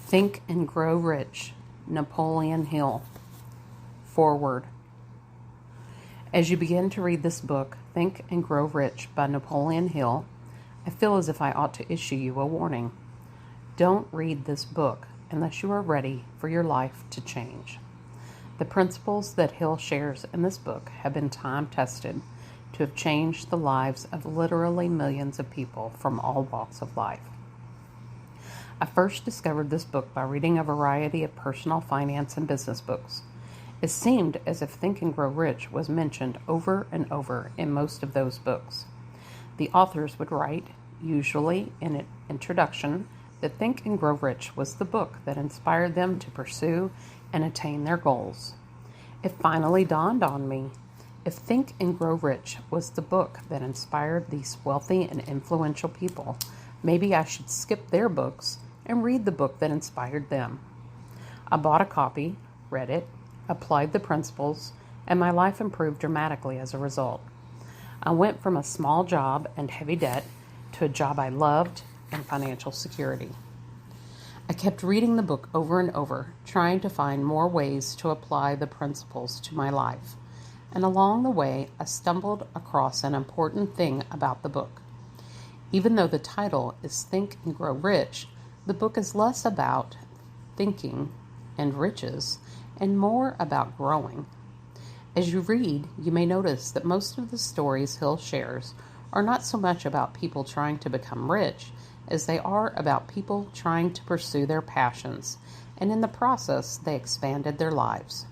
Think and Grow Rich, Napoleon Hill. Foreword. As you begin to read this book, Think and Grow Rich by Napoleon Hill, I feel as if I ought to issue you a warning. Don't read this book unless you are ready for your life to change. The principles that Hill shares in this book have been time-tested to have changed the lives of literally millions of people from all walks of life. I first discovered this book by reading a variety of personal finance and business books. It seemed as if Think and Grow Rich was mentioned over and over in most of those books. The authors would write, usually in an introduction, that Think and Grow Rich was the book that inspired them to pursue and attain their goals. It finally dawned on me. If Think and Grow Rich was the book that inspired these wealthy and influential people, maybe I should skip their books and read the book that inspired them. I bought a copy, read it, applied the principles, and my life improved dramatically as a result. I went from a small job and heavy debt to a job I loved and financial security. I kept reading the book over and over, trying to find more ways to apply the principles to my life. And along the way, I stumbled across an important thing about the book. Even though the title is Think and Grow Rich, the book is less about thinking and riches and more about growing. As you read, you may notice that most of the stories Hill shares are not so much about people trying to become rich as they are about people trying to pursue their passions, and in the process, they expanded their lives.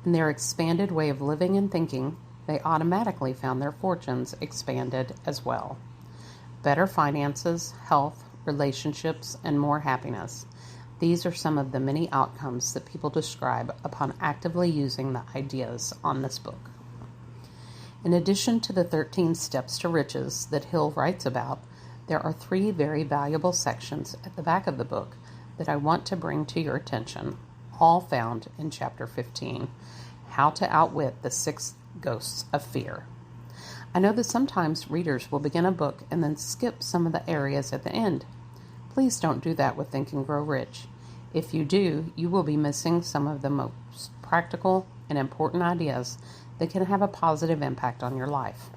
In their expanded way of living and thinking, they automatically found their fortunes expanded as well. Better finances, health, relationships, and more happiness. These are some of the many outcomes that people describe upon actively using the ideas on this book. In addition to the 13 steps to riches that Hill writes about, there are 3 very valuable sections at the back of the book that I want to bring to your attention, all found in Chapter 15, How to Outwit the 6 Ghosts of Fear. I know that sometimes readers will begin a book and then skip some of the areas at the end. Please don't do that with Think and Grow Rich. If you do, you will be missing some of the most practical and important ideas that can have a positive impact on your life.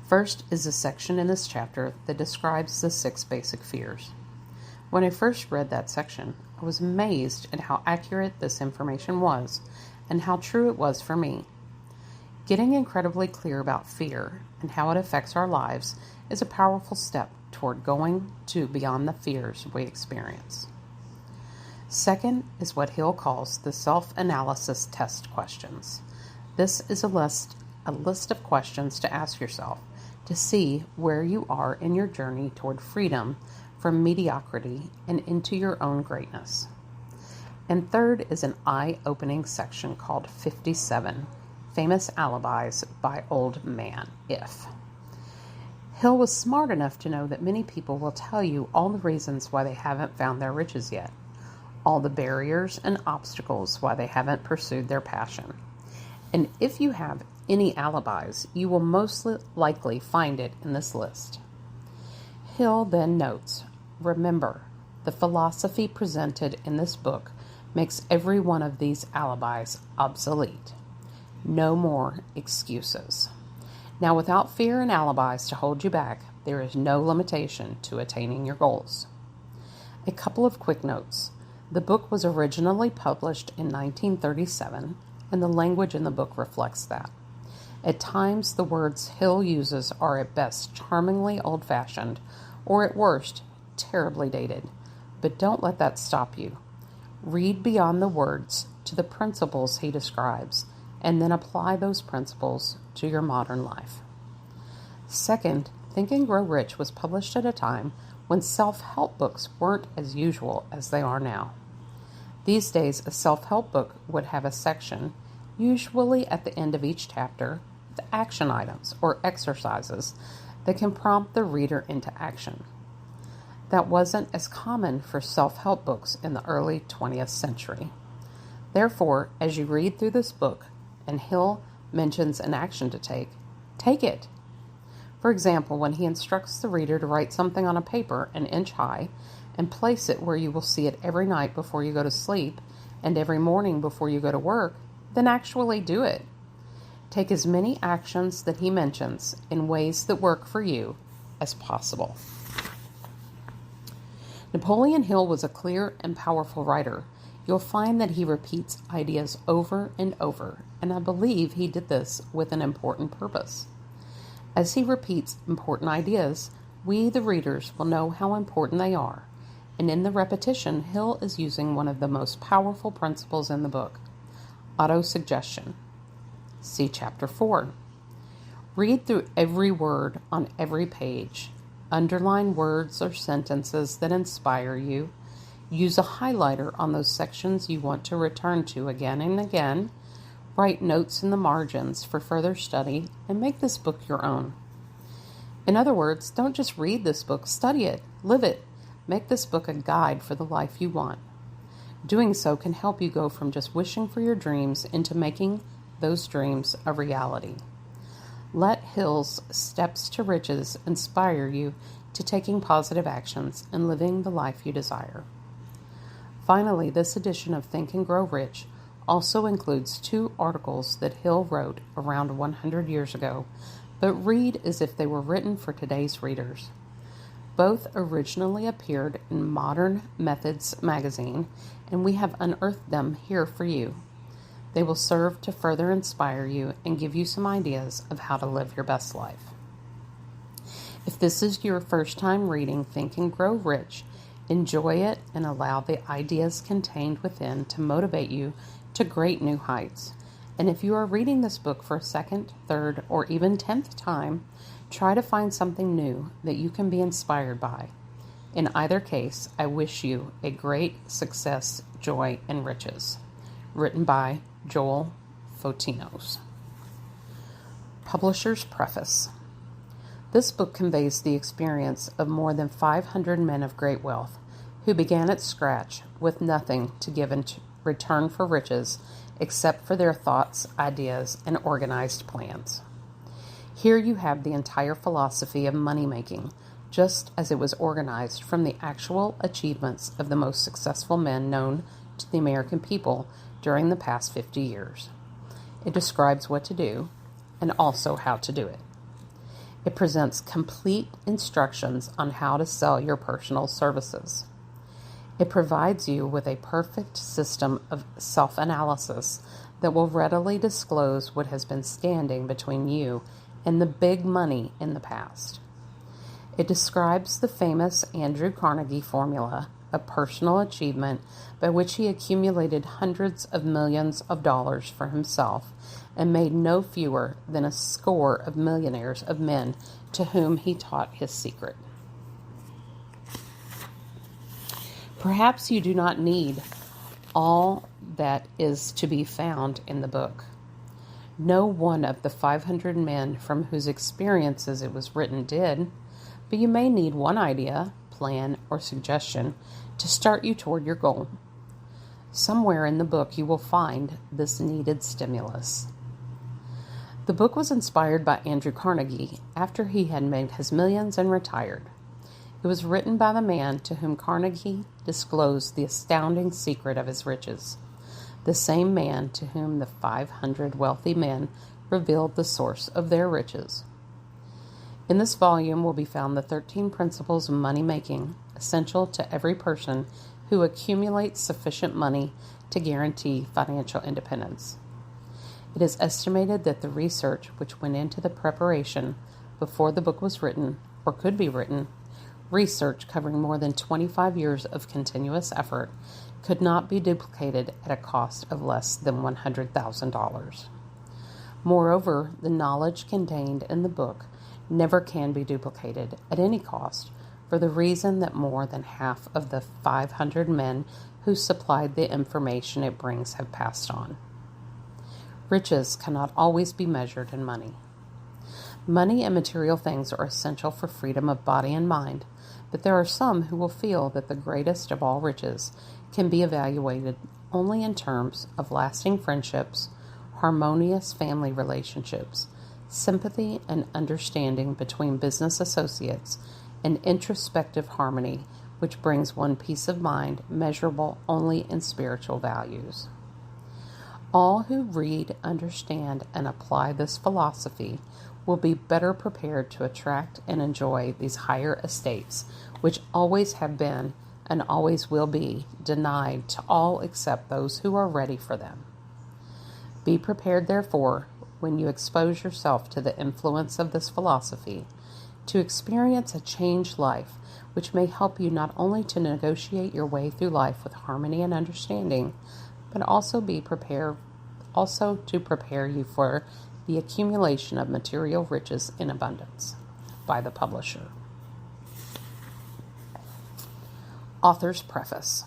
First is a section in this chapter that describes the 6 basic fears. When I first read that section, I was amazed at how accurate this information was and how true it was for me. Getting incredibly clear about fear and how it affects our lives is a powerful step toward going to beyond the fears we experience. Second is what Hill calls the self-analysis test questions. This is a list of questions to ask yourself to see where you are in your journey toward freedom from mediocrity and into your own greatness. And third is an eye-opening section called 57, Famous Alibis by Old Man If. Hill was smart enough to know that many people will tell you all the reasons why they haven't found their riches yet, all the barriers and obstacles why they haven't pursued their passion. And if you have any alibis, you will most likely find it in this list. Hill then notes, remember, the philosophy presented in this book makes every one of these alibis obsolete. No more excuses. Now, without fear and alibis to hold you back, there is no limitation to attaining your goals. A couple of quick notes. The book was originally published in 1937, and the language in the book reflects that. At times, the words Hill uses are at best charmingly old-fashioned, or at worst, terribly dated. But don't let that stop you. Read beyond the words to the principles he describes, and then apply those principles to your modern life. Second, Think and Grow Rich was published at a time when self-help books weren't as usual as they are now. These days, a self-help book would have a section, usually at the end of each chapter, with action items or exercises that can prompt the reader into action. That wasn't as common for self-help books in the early 20th century. Therefore, as you read through this book, and Hill mentions an action to take, take it. For example, when he instructs the reader to write something on a paper an inch high and place it where you will see it every night before you go to sleep and every morning before you go to work, then actually do it. Take as many actions that he mentions in ways that work for you as possible. Napoleon Hill was a clear and powerful writer. You'll find that he repeats ideas over and over, and I believe he did this with an important purpose. As he repeats important ideas, we, the readers, will know how important they are, and in the repetition, Hill is using one of the most powerful principles in the book, autosuggestion. See Chapter 4. Read through every word on every page. Underline words or sentences that inspire you. Use a highlighter on those sections you want to return to again and again. Write notes in the margins for further study and make this book your own. In other words, don't just read this book, study it, live it. Make this book a guide for the life you want. Doing so can help you go from just wishing for your dreams into making those dreams a reality. Let Hill's Steps to Riches inspire you to taking positive actions and living the life you desire. Finally, this edition of Think and Grow Rich also includes 2 articles that Hill wrote around 100 years ago, but read as if they were written for today's readers. Both originally appeared in Modern Methods magazine, and we have unearthed them here for you. They will serve to further inspire you and give you some ideas of how to live your best life. If this is your first time reading Think and Grow Rich, enjoy it and allow the ideas contained within to motivate you to great new heights. And if you are reading this book for a second, third, or even 10th time, try to find something new that you can be inspired by. In either case, I wish you a great success, joy, and riches. Written by Joel Fotinos. Publisher's Preface. This book conveys the experience of more than 500 men of great wealth who began at scratch with nothing to give in return for riches except for their thoughts, ideas, and organized plans. Here you have the entire philosophy of money-making, just as it was organized from the actual achievements of the most successful men known to the American people during the past 50 years. It describes what to do and also how to do it. It presents complete instructions on how to sell your personal services. It provides you with a perfect system of self-analysis that will readily disclose what has been standing between you and the big money in the past. It describes the famous Andrew Carnegie formula of personal achievement by which he accumulated hundreds of millions of dollars for himself and made no fewer than a score of millionaires of men to whom he taught his secret. Perhaps you do not need all that is to be found in the book. No one of the 500 men from whose experiences it was written did, but you may need one idea, plan, or suggestion to start you toward your goal. Somewhere in the book you will find this needed stimulus. The book was inspired by Andrew Carnegie after he had made his millions and retired. It was written by the man to whom Carnegie disclosed the astounding secret of his riches, the same man to whom the 500 wealthy men revealed the source of their riches. In this volume will be found the 13 principles of money making, essential to every person who accumulates sufficient money to guarantee financial independence. It is estimated that the research which went into the preparation before the book was written, or could be written, research covering more than 25 years of continuous effort, could not be duplicated at a cost of less than $100,000. Moreover, the knowledge contained in the book never can be duplicated at any cost, for the reason that more than half of the 500 men who supplied the information it brings have passed on. Riches cannot always be measured in money. Money and material things are essential for freedom of body and mind, but there are some who will feel that the greatest of all riches can be evaluated only in terms of lasting friendships, harmonious family relationships, sympathy and understanding between business associates, and introspective harmony, which brings one peace of mind measurable only in spiritual values. All who read, understand, and apply this philosophy will be better prepared to attract and enjoy these higher estates, which always have been and always will be denied to all except those who are ready for them. Be prepared, therefore, when you expose yourself to the influence of this philosophy, to experience a changed life, which may help you not only to negotiate your way through life with harmony and understanding, but also to prepare you for the accumulation of material riches in abundance. By the publisher. Author's Preface.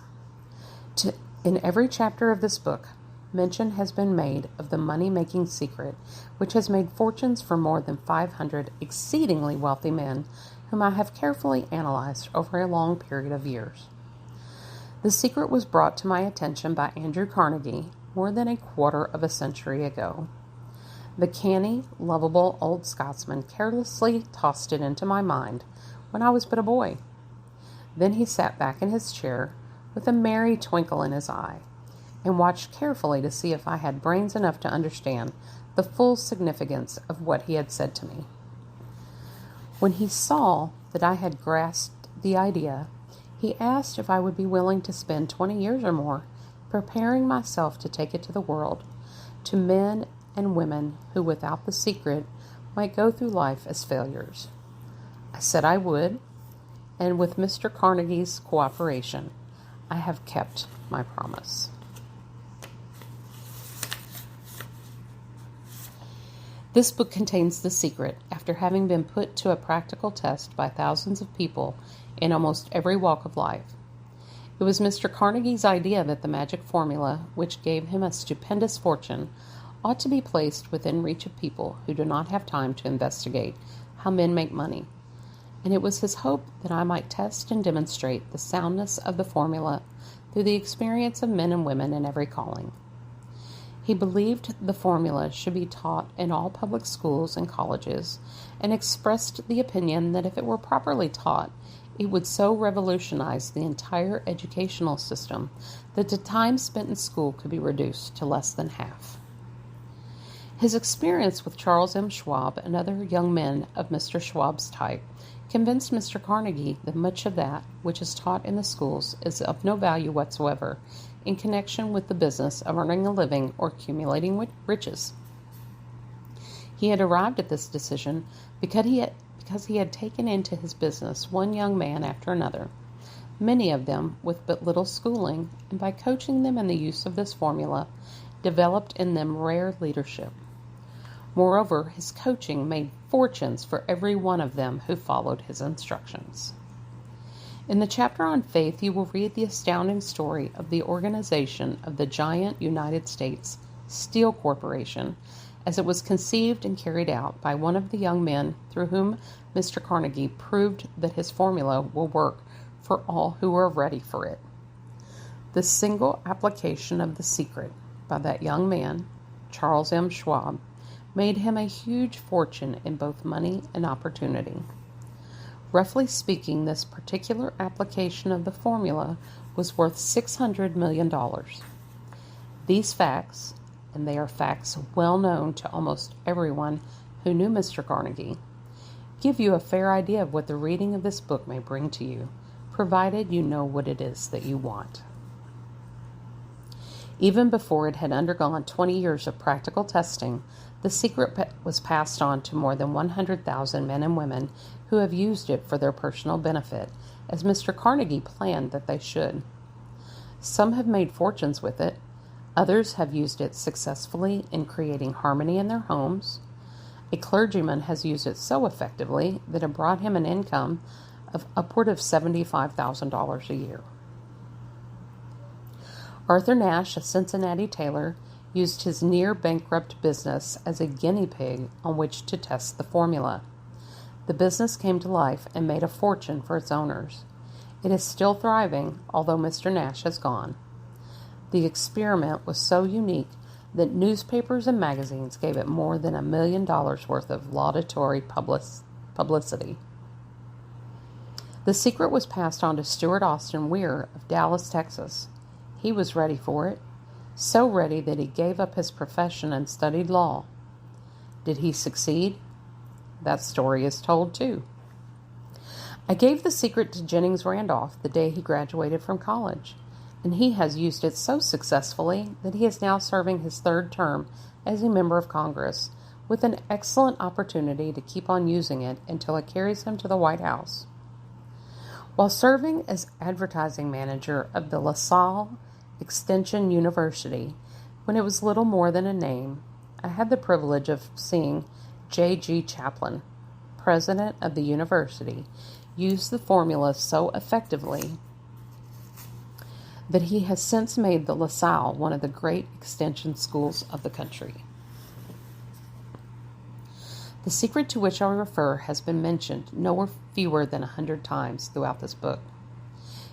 In every chapter of this book, mention has been made of the money-making secret which has made fortunes for more than 500 exceedingly wealthy men whom I have carefully analyzed over a long period of years. The secret was brought to my attention by Andrew Carnegie more than a quarter of a century ago. The canny, lovable old Scotsman carelessly tossed it into my mind when I was but a boy. Then he sat back in his chair with a merry twinkle in his eye and watched carefully to see if I had brains enough to understand the full significance of what he had said to me. When he saw that I had grasped the idea, he asked if I would be willing to spend 20 years or more preparing myself to take it to the world, to men and women who without the secret might go through life as failures. I said I would, and with Mr. Carnegie's cooperation, I have kept my promise. This book contains the secret after having been put to a practical test by thousands of people in almost every walk of life. It was Mr. Carnegie's idea that the magic formula, which gave him a stupendous fortune, ought to be placed within reach of people who do not have time to investigate how men make money, and it was his hope that I might test and demonstrate the soundness of the formula through the experience of men and women in every calling. He believed the formula should be taught in all public schools and colleges, and expressed the opinion that if it were properly taught, it would so revolutionize the entire educational system that the time spent in school could be reduced to less than half. His experience with Charles M. Schwab and other young men of Mr. Schwab's type convinced Mr. Carnegie that much of that which is taught in the schools is of no value whatsoever in connection with the business of earning a living or accumulating riches. He had arrived at this decision because he had taken into his business one young man after another, many of them with but little schooling, and by coaching them in the use of this formula, developed in them rare leadership. Moreover, his coaching made fortunes for every one of them who followed his instructions. In the chapter on faith, you will read the astounding story of the organization of the giant United States Steel Corporation as it was conceived and carried out by one of the young men through whom Mr. Carnegie proved that his formula will work for all who are ready for it. The single application of the secret by that young man, Charles M. Schwab, made him a huge fortune in both money and opportunity. Roughly speaking, this particular application of the formula was worth $600 million. These facts, and they are facts well known to almost everyone who knew Mr. Carnegie, give you a fair idea of what the reading of this book may bring to you, provided you know what it is that you want. Even before it had undergone 20 years of practical testing, the secret was passed on to more than 100,000 men and women who have used it for their personal benefit, as Mr. Carnegie planned that they should. Some have made fortunes with it. Others have used it successfully in creating harmony in their homes. A clergyman has used it so effectively that it brought him an income of upward of $75,000 a year. Arthur Nash, a Cincinnati tailor, used his near-bankrupt business as a guinea pig on which to test the formula. The business came to life and made a fortune for its owners. It is still thriving, although Mr. Nash has gone. The experiment was so unique that newspapers and magazines gave it more than $1 million worth of laudatory publicity. The secret was passed on to Stuart Austin Weir of Dallas, Texas. He was ready for it, so ready that he gave up his profession and studied law. Did he succeed? That story is told too. I gave the secret to Jennings Randolph the day he graduated from college, and he has used it so successfully that he is now serving his third term as a member of Congress, with an excellent opportunity to keep on using it until it carries him to the White House. While serving as advertising manager of the LaSalle Extension University, when it was little more than a name, I had the privilege of seeing J.G. Chaplin, president of the university, use the formula so effectively that he has since made the LaSalle one of the great extension schools of the country. The secret to which I refer has been mentioned no fewer than 100 times throughout this book.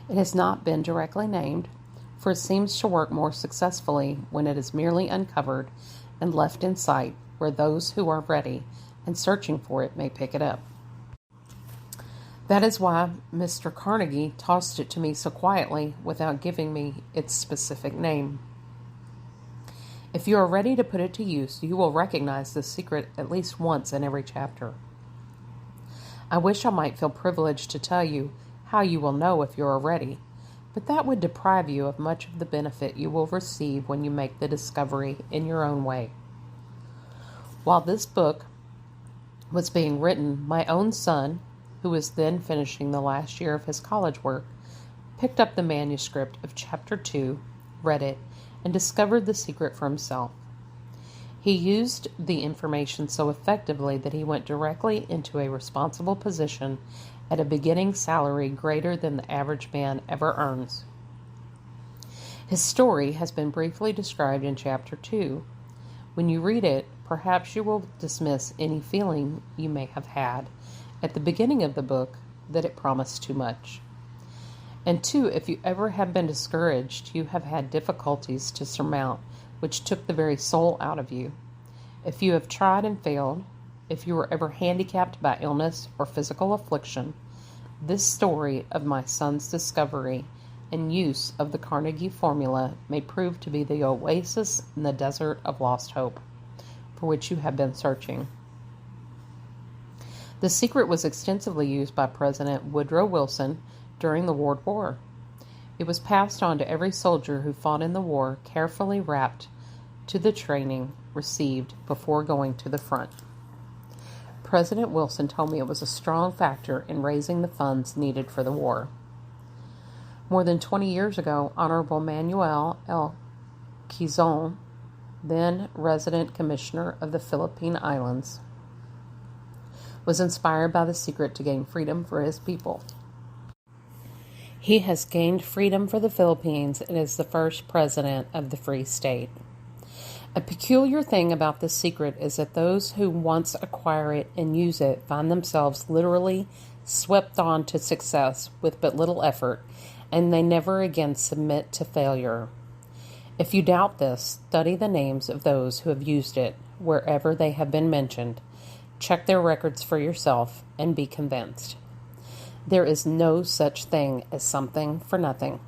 It has not been directly named, for it seems to work more successfully when it is merely uncovered and left in sight where those who are ready and searching for it may pick it up. That is why Mr. Carnegie tossed it to me so quietly without giving me its specific name. If you are ready to put it to use, you will recognize this secret at least once in every chapter. I wish I might feel privileged to tell you how you will know if you are ready, but that would deprive you of much of the benefit you will receive when you make the discovery in your own way. While this book was being written, my own son, who was then finishing the last year of his college work, picked up the manuscript of Chapter 2, read it, and discovered the secret for himself. He used the information so effectively that he went directly into a responsible position at a beginning salary greater than the average man ever earns. His story has been briefly described in Chapter 2. When you read it, perhaps you will dismiss any feeling you may have had at the beginning of the book that it promised too much. And two, if you ever have been discouraged, you have had difficulties to surmount which took the very soul out of you. If you have tried and failed, if you were ever handicapped by illness or physical affliction, this story of my son's discovery and use of the Carnegie formula may prove to be the oasis in the desert of lost hope for which you have been searching. The secret was extensively used by President Woodrow Wilson during the World War. It was passed on to every soldier who fought in the war, carefully wrapped to the training received before going to the front. President Wilson told me it was a strong factor in raising the funds needed for the war. More than 20 years ago, Honorable Manuel L. Quezon, then resident commissioner of the Philippine Islands, was inspired by the secret to gain freedom for his people. He has gained freedom for the Philippines and is the first president of the Free State. A peculiar thing about this secret is that those who once acquire it and use it find themselves literally swept on to success with but little effort, and they never again submit to failure. If you doubt this, study the names of those who have used it wherever they have been mentioned. Check their records for yourself and be convinced. There is no such thing as something for nothing.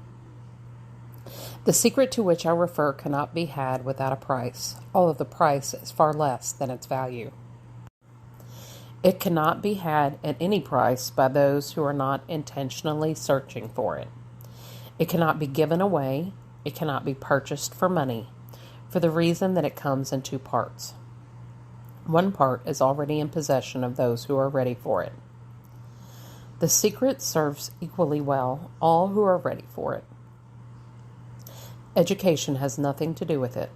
The secret to which I refer cannot be had without a price, although the price is far less than its value. It cannot be had at any price by those who are not intentionally searching for it. It cannot be given away. It cannot be purchased for money, for the reason that it comes in two parts. One part is already in possession of those who are ready for it. The secret serves equally well all who are ready for it. Education has nothing to do with it.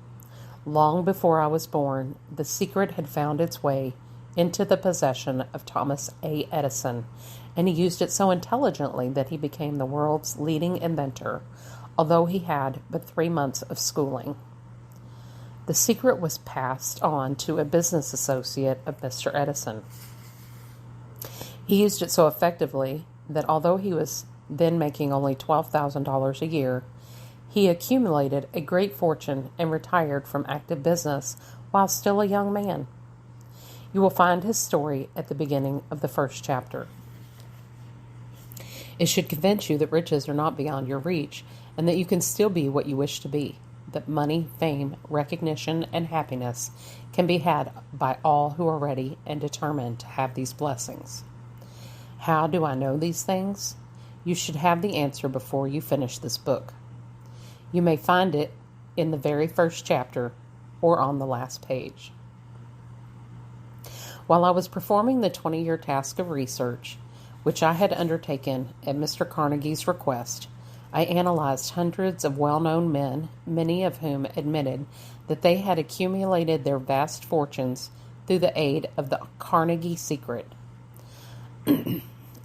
Long before I was born, the secret had found its way into the possession of Thomas A. Edison, and he used it so intelligently that he became the world's leading inventor, although he had but 3 months of schooling. The secret was passed on to a business associate of Mr. Edison. He used it so effectively that although he was then making only $12,000 a year, He accumulated a great fortune and retired from active business while still a young man. You will find his story at the beginning of the first chapter. It should convince you that riches are not beyond your reach and that you can still be what you wish to be, that money, fame, recognition, and happiness can be had by all who are ready and determined to have these blessings. How do I know these things? You should have the answer before you finish this book. You may find it in the very first chapter or on the last page. While I was performing the 20-year task of research, which I had undertaken at Mr. Carnegie's request, I analyzed hundreds of well-known men, many of whom admitted that they had accumulated their vast fortunes through the aid of the Carnegie secret.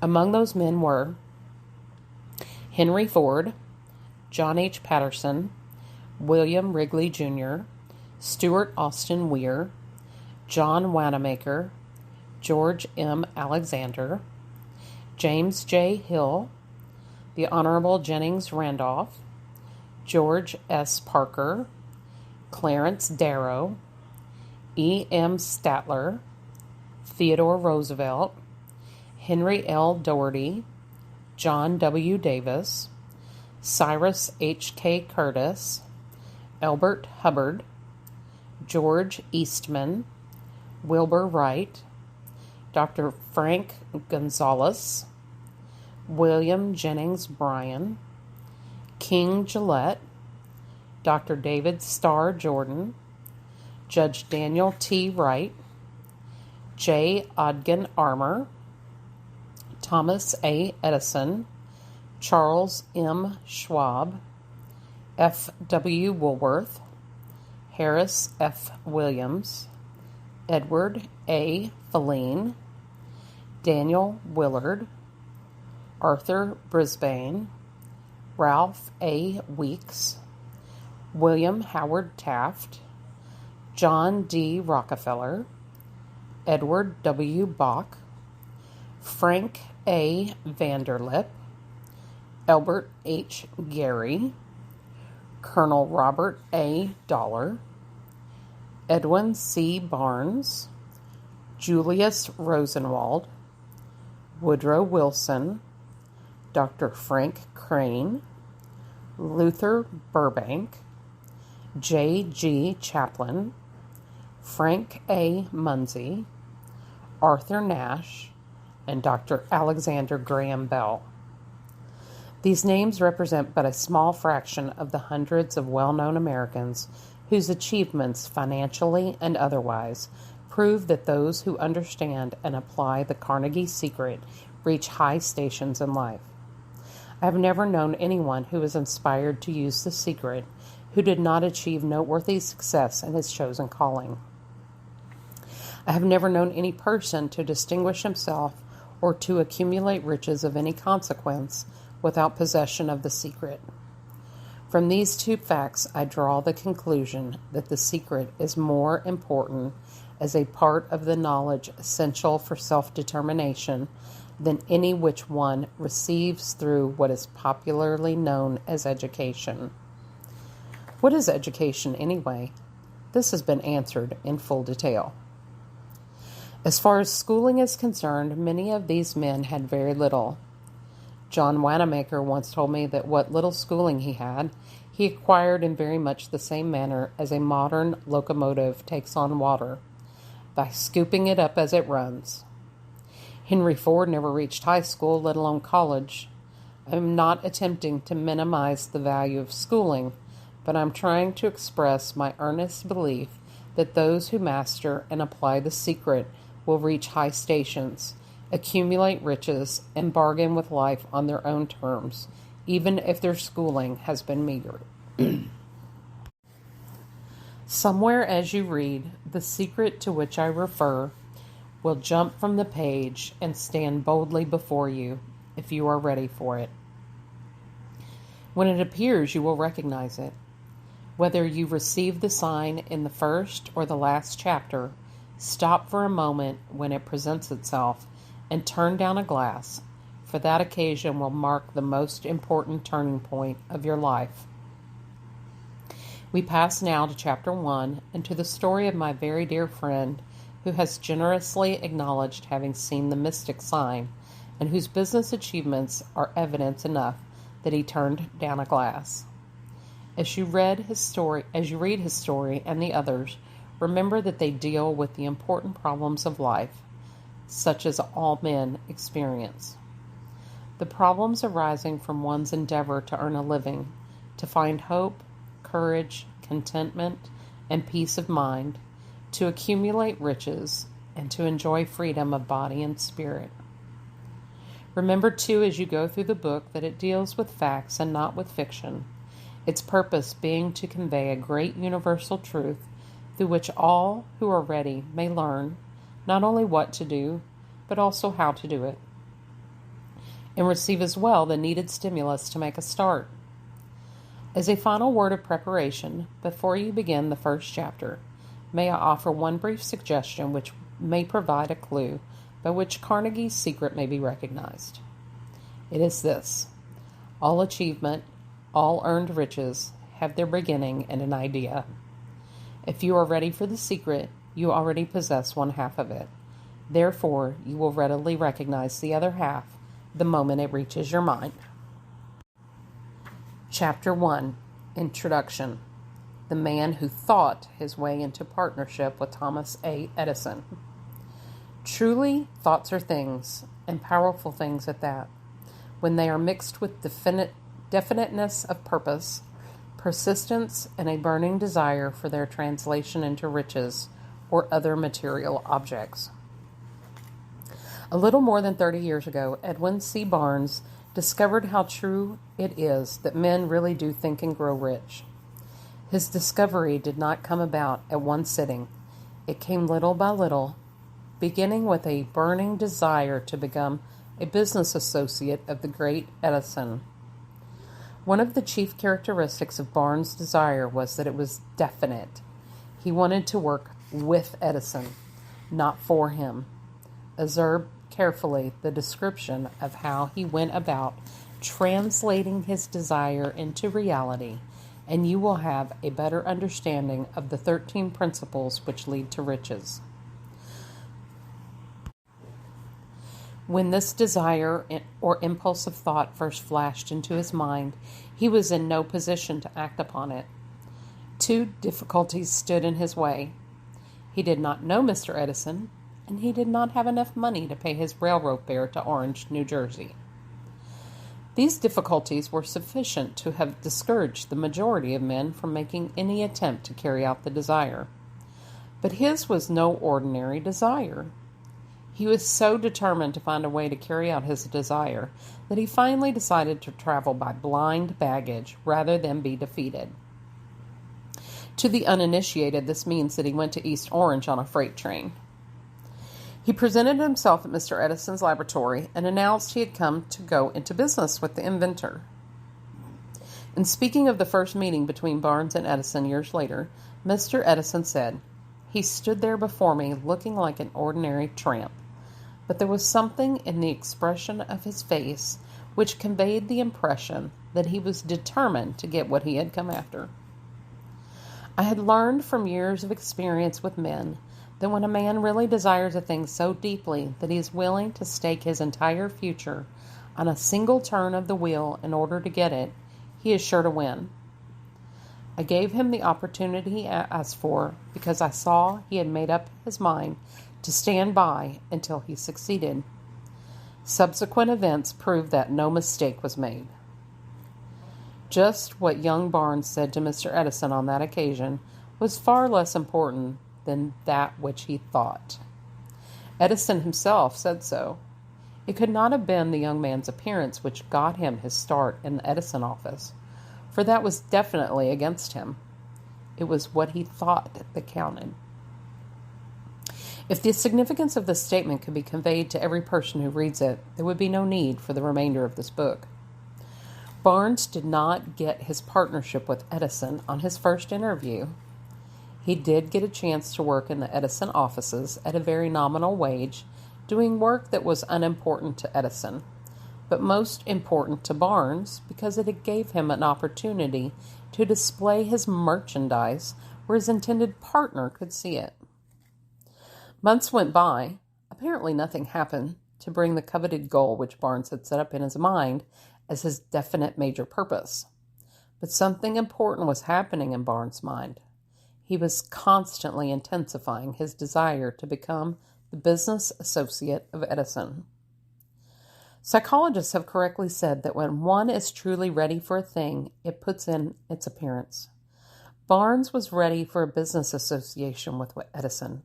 Among those men were Henry Ford, John H. Patterson, William Wrigley Jr., Stuart Austin Weir, John Wanamaker, George M. Alexander, James J. Hill, the Honorable Jennings Randolph, George S. Parker, Clarence Darrow, E. M. Statler, Theodore Roosevelt, Henry L. Doherty, John W. Davis, Cyrus H. K. Curtis, Elbert Hubbard, George Eastman, Wilbur Wright, Dr. Frank Gonzalez, William Jennings Bryan, King Gillette, Dr. David Starr Jordan, Judge Daniel T. Wright, J. Ogden Armour, Thomas A. Edison, Charles M. Schwab, F. W. Woolworth, Harris F. Williams, Edward A. Feline, Daniel Willard, Arthur Brisbane, Ralph A. Weeks, William Howard Taft, John D. Rockefeller, Edward W. Bach, Frank A. Vanderlip, Albert H. Gary, Colonel Robert A. Dollar, Edwin C. Barnes, Julius Rosenwald, Woodrow Wilson, Dr. Frank Crane, Luther Burbank, J. G. Chaplin, Frank A. Munsey, Arthur Nash, and Dr. Alexander Graham Bell. These names represent but a small fraction of the hundreds of well-known Americans whose achievements, financially and otherwise, prove that those who understand and apply the Carnegie secret reach high stations in life. I have never known anyone who was inspired to use the secret who did not achieve noteworthy success in his chosen calling. I have never known any person to distinguish himself or to accumulate riches of any consequence without possession of the secret. From these two facts, I draw the conclusion that the secret is more important as a part of the knowledge essential for self-determination than any which one receives through what is popularly known as education. What is education anyway? This has been answered in full detail. As far as schooling is concerned, many of these men had very little. John Wanamaker once told me that what little schooling he had, he acquired in very much the same manner as a modern locomotive takes on water, by scooping it up as it runs. Henry Ford never reached high school, let alone college. I am not attempting to minimize the value of schooling, but I'm trying to express my earnest belief that those who master and apply the secret will reach high stations, accumulate riches, and bargain with life on their own terms, even if their schooling has been meager. Somewhere as you read, the secret to which I refer will jump from the page and stand boldly before you if you are ready for it. When it appears, you will recognize it. Whether you receive the sign in the first or the last chapter, stop for a moment when it presents itself and turn down a glass, for that occasion will mark the most important turning point of your life. We pass now to Chapter 1 and to the story of my very dear friend who has generously acknowledged having seen the mystic sign and whose business achievements are evidence enough that he turned down a glass. As you read his story and the others, remember that they deal with the important problems of life, such as all men experience. The problems arising from one's endeavor to earn a living, to find hope, courage, contentment, and peace of mind, to accumulate riches, and to enjoy freedom of body and spirit. Remember, too, as you go through the book, that it deals with facts and not with fiction, its purpose being to convey a great universal truth through which all who are ready may learn not only what to do, but also how to do it, and receive as well the needed stimulus to make a start. As a final word of preparation, before you begin the first chapter, may I offer one brief suggestion which may provide a clue by which Carnegie's secret may be recognized. It is this: all achievement, all earned riches have their beginning in an idea. If you are ready for the secret, you already possess one half of it. Therefore, you will readily recognize the other half the moment it reaches your mind. Chapter 1, Introduction. The man who thought his way into partnership with Thomas A. Edison. Truly, thoughts are things, and powerful things at that, when they are mixed with definiteness of purpose, persistence, and a burning desire for their translation into riches or other material objects. A little more than 30 years ago, Edwin C. Barnes discovered how true it is that men really do think and grow rich. His discovery did not come about at one sitting. It came little by little, beginning with a burning desire to become a business associate of the great Edison. One of the chief characteristics of Barnes' desire was that it was definite. He wanted to work with Edison, not for him. Observe carefully the description of how he went about translating his desire into reality, and you will have a better understanding of the 13 principles which lead to riches. When this desire or impulse of thought first flashed into his mind, he was in no position to act upon it. Two difficulties stood in his way. He did not know Mr. Edison, and he did not have enough money to pay his railroad fare to Orange, New Jersey. These difficulties were sufficient to have discouraged the majority of men from making any attempt to carry out the desire. But his was no ordinary desire. He was so determined to find a way to carry out his desire that he finally decided to travel by blind baggage rather than be defeated. To the uninitiated, this means that he went to East Orange on a freight train. He presented himself at Mr. Edison's laboratory and announced he had come to go into business with the inventor. In speaking of the first meeting between Barnes and Edison years later, Mr. Edison said, "He stood there before me looking like an ordinary tramp, but there was something in the expression of his face which conveyed the impression that he was determined to get what he had come after." I had learned from years of experience with men that when a man really desires a thing so deeply that he is willing to stake his entire future on a single turn of the wheel in order to get it, he is sure to win. I gave him the opportunity he asked for because I saw he had made up his mind to stand by until he succeeded. Subsequent events proved that no mistake was made. Just what young Barnes said to Mr. Edison on that occasion was far less important than that which he thought. Edison himself said so. It could not have been the young man's appearance which got him his start in the Edison office, for that was definitely against him. It was what he thought that counted. If the significance of this statement could be conveyed to every person who reads it, there would be no need for the remainder of this book. Barnes did not get his partnership with Edison on his first interview. He did get a chance to work in the Edison offices at a very nominal wage, doing work that was unimportant to Edison, but most important to Barnes because it gave him an opportunity to display his merchandise where his intended partner could see it. Months went by. Apparently nothing happened to bring the coveted goal which Barnes had set up in his mind as his definite major purpose. But something important was happening in Barnes' mind. He was constantly intensifying his desire to become the business associate of Edison. Psychologists have correctly said that when one is truly ready for a thing, it puts in its appearance. Barnes was ready for a business association with Edison.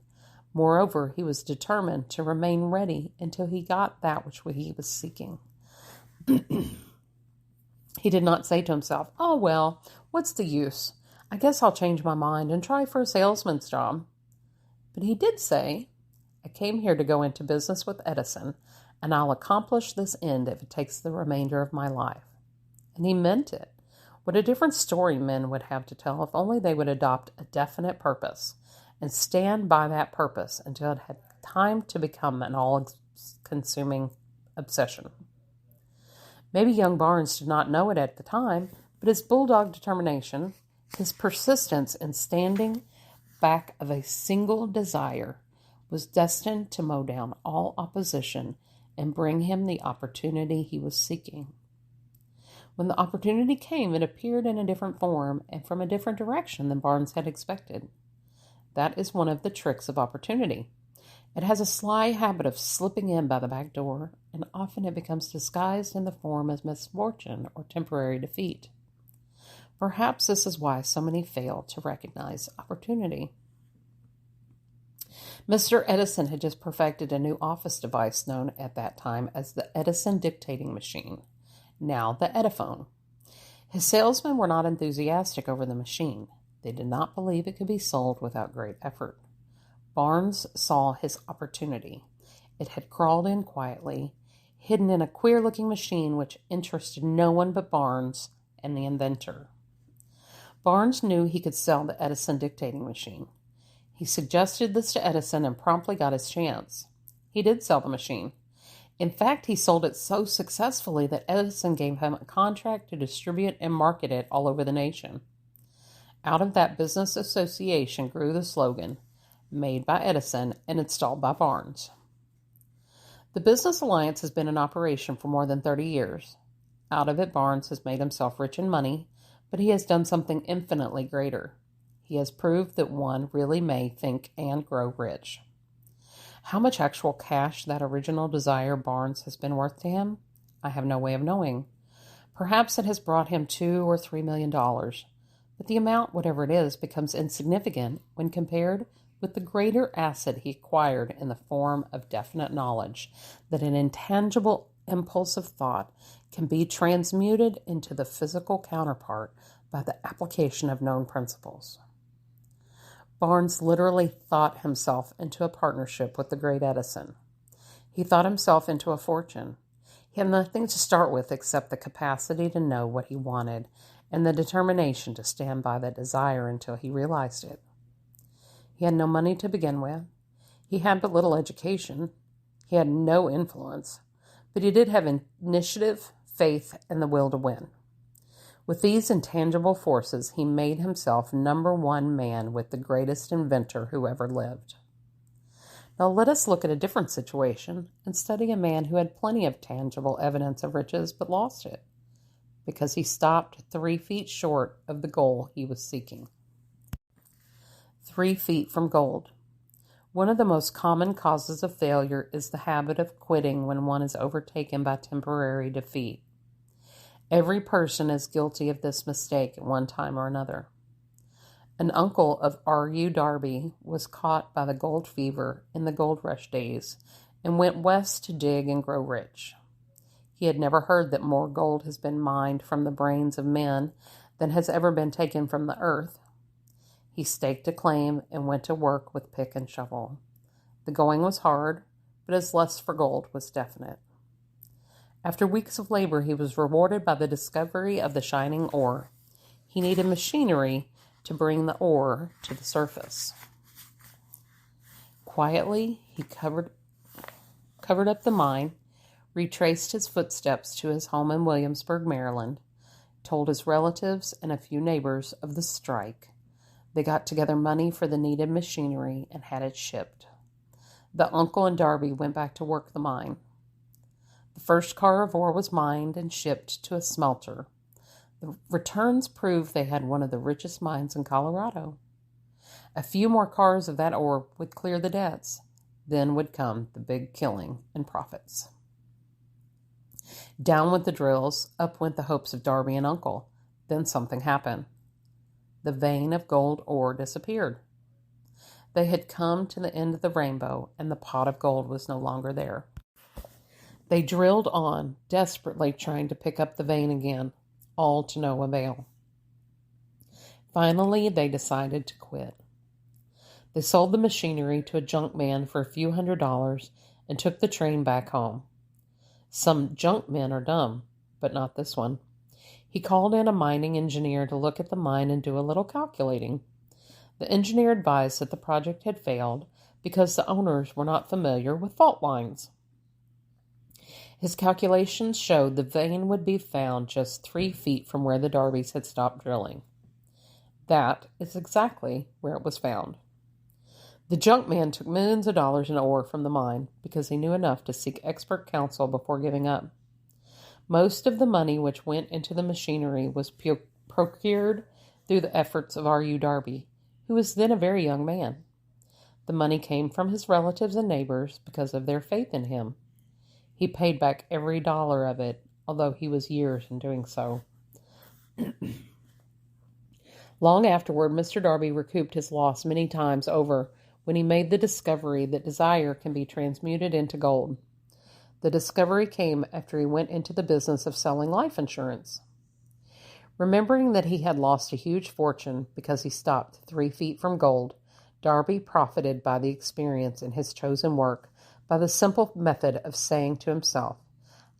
Moreover, he was determined to remain ready until he got that which he was seeking. He did not say to himself, "Oh, well, what's the use? I guess I'll change my mind and try for a salesman's job." But he did say, "I came here to go into business with Edison, and I'll accomplish this end if it takes the remainder of my life." And he meant it. What a different story men would have to tell if only they would adopt a definite purpose and stand by that purpose until it had time to become an all-consuming obsession. Maybe young Barnes did not know it at the time, but his bulldog determination, his persistence in standing back of a single desire, was destined to mow down all opposition and bring him the opportunity he was seeking. When the opportunity came, it appeared in a different form and from a different direction than Barnes had expected. That is one of the tricks of opportunity. It has a sly habit of slipping in by the back door, and often it becomes disguised in the form of misfortune or temporary defeat. Perhaps this is why so many fail to recognize opportunity. Mr. Edison had just perfected a new office device known at that time as the Edison dictating machine, now the Ediphone. His salesmen were not enthusiastic over the machine. They did not believe it could be sold without great effort. Barnes saw his opportunity. It had crawled in quietly, hidden in a queer-looking machine which interested no one but Barnes and the inventor. Barnes knew he could sell the Edison dictating machine. He suggested this to Edison and promptly got his chance. He did sell the machine. In fact, he sold it so successfully that Edison gave him a contract to distribute and market it all over the nation. Out of that business association grew the slogan, "Made by Edison and installed by Barnes." The business alliance has been in operation for more than 30 years. Out of it, Barnes has made himself rich in money, but he has done something infinitely greater. He has proved that one really may think and grow rich. How much actual cash that original desire Barnes has been worth to him, I have no way of knowing. Perhaps it has brought him $2 or $3 million, but the amount, whatever it is, becomes insignificant when compared with the greater asset he acquired in the form of definite knowledge that an intangible impulse of thought can be transmuted into the physical counterpart by the application of known principles. Barnes literally thought himself into a partnership with the great Edison. He thought himself into a fortune. He had nothing to start with except the capacity to know what he wanted and the determination to stand by that desire until he realized it. He had no money to begin with. He had but little education. He had no influence. But he did have initiative, faith, and the will to win. With these intangible forces, he made himself #1 man with the greatest inventor who ever lived. Now let us look at a different situation and study a man who had plenty of tangible evidence of riches but lost it, because he stopped 3 feet short of the goal he was seeking. 3 feet from gold. One of the most common causes of failure is the habit of quitting when one is overtaken by temporary defeat. Every person is guilty of this mistake at one time or another. An uncle of R.U. Darby was caught by the gold fever in the gold rush days and went west to dig and grow rich. He had never heard that more gold has been mined from the brains of men than has ever been taken from the earth. He staked a claim and went to work with pick and shovel. The going was hard, but his lust for gold was definite. After weeks of labor, he was rewarded by the discovery of the shining ore. He needed machinery to bring the ore to the surface. Quietly, he covered up the mine, retraced his footsteps to his home in Williamsburg, Maryland, told his relatives and a few neighbors of the strike. They got together money for the needed machinery and had it shipped. The uncle and Darby went back to work the mine. The first car of ore was mined and shipped to a smelter. The returns proved they had one of the richest mines in Colorado. A few more cars of that ore would clear the debts. Then would come the big killing and profits. Down went the drills, up went the hopes of Darby and Uncle. Then something happened. The vein of gold ore disappeared. They had come to the end of the rainbow, and the pot of gold was no longer there. They drilled on, desperately trying to pick up the vein again, all to no avail. Finally, they decided to quit. They sold the machinery to a junk man for a few $100s and took the train back home. Some junk men are dumb, but not this one. He called in a mining engineer to look at the mine and do a little calculating. The engineer advised that the project had failed because the owners were not familiar with fault lines. His calculations showed the vein would be found just 3 feet from where the Darbys had stopped drilling. That is exactly where it was found. The junk man took millions of dollars in ore from the mine because he knew enough to seek expert counsel before giving up. Most of the money which went into the machinery was procured through the efforts of R.U. Darby, who was then a very young man. The money came from his relatives and neighbors because of their faith in him. He paid back every dollar of it, although he was years in doing so. Long afterward, Mr. Darby recouped his loss many times over when he made the discovery that desire can be transmuted into gold. The discovery came after he went into the business of selling life insurance. Remembering that he had lost a huge fortune because he stopped 3 feet from gold, Darby profited by the experience in his chosen work by the simple method of saying to himself,